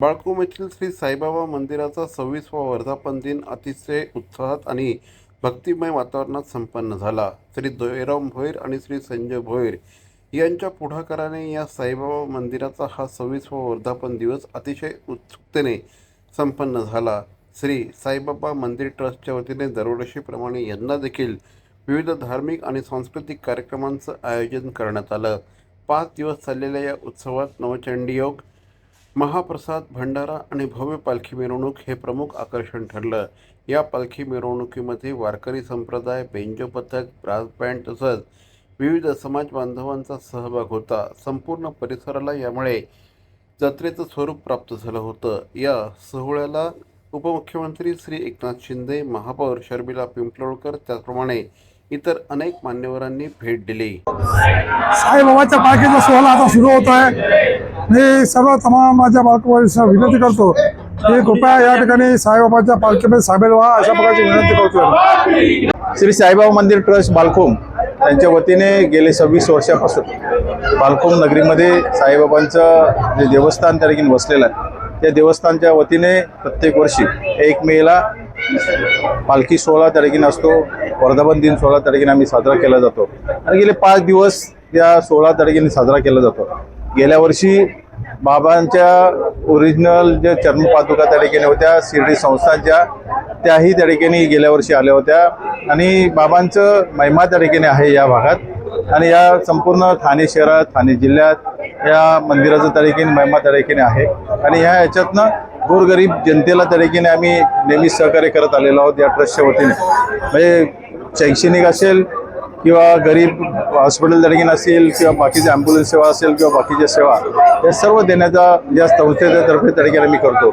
बाळकूम येथील श्री साईबाबा मंदिराचा 26वा वर्धापन दिन अतिशय उत्साहात आणि भक्तिमय वातावरणात संपन्न झाला। श्री जयराम भोईर आणि श्री संजय भोईर यांच्या पुढाकाराने या साईबाबा मंदिराचा हा 26वा वर्धापन दिवस अतिशय उत्सुकतेने संपन्न झाला। श्री साईबाबा मंदिर ट्रस्टच्या वतीने दरवर्षीप्रमाणे यंदा देखील विविध धार्मिक आणि सांस्कृतिक कार्यक्रमांचं आयोजन करण्यात आलं। 5 दिवस चाललेल्या या उत्सवात नवचंडी योग, महाप्रसाद, भंडारा आणि भव्य पालखी मिरवणूक हे प्रमुख आकर्षण ठरलं। या पालखी मिरवणुकीमध्ये वारकरी संप्रदाय, बेंजो पथक, ब्रास बँड तसंच विविध समाज बांधवांचा सहभाग होता। संपूर्ण परिसराला यामुळे जत्रेचं स्वरूप प्राप्त झालं होतं। या सोहळ्याला उपमुख्यमंत्री श्री एकनाथ शिंदे, महापौर शर्मिला पिंपळकर त्याचप्रमाणे इतर अनेक मान्यवरांनी भेट दिली। साईबाबाच्या पालखीचा सोहळा आता सुरू होत आहे। मी सर्व तमाम माझ्या बाळकूवासींना विनंती करतो की कृपया या ठिकाणी साईबाबाच्या पालखीमध्ये सामील व्हा, अशा प्रकारची विनंती करतो। श्री साईबाबा मंदिर ट्रस्ट बाळकूम यांच्या वतीने गेले 26 वर्षापासून बाळकूम नगरीमध्ये साईबाबांचं जे देवस्थान त्या ठिकाणी बसलेलं आहे, त्या देवस्थानच्या वतीने प्रत्येक वर्षी 1 मेला पालखी सोहळा त्या ठिकाणी असतो। वर्धापन दिन सोहळा त्या ठिकाणी आम्ही साजरा केला जातो आणि गेले 5 दिवस या सोहळा त्या ठिकाणी साजरा केला जातो। गेल्या वर्षी बाबांच्या ओरिजिनल जे चर्मपादुका त्या ठिकाणी होत्या शिर्डी संस्थांच्या, त्याही त्या ठिकाणी गेल्या वर्षी आल्या होत्या आणि बाबांचं महिमा त्या ठिकाणी आहे या भागात आणि या संपूर्ण ठाणे शहरात, ठाणे जिल्ह्यात या मंदिराचं त्या ठिकाणी महिमा त्या ठिकाणी आहे आणि ह्याच्यातनं गोरगरीब जनतेला त्या ठिकाणी आम्ही नेहमी सहकार्य करत आलेलो आहोत या ट्रस्टच्या वतीने। म्हणजे शैक्षणिक असेल किंवा गरीब हॉस्पिटल त्या ठिकाणी असेल किंवा बाकीची ॲम्ब्युलन्स सेवा असेल किंवा बाकीच्या सेवा, या सर्व देण्याचा या संस्थेच्या तर्फे त्या ठिकाणी आम्ही करतो।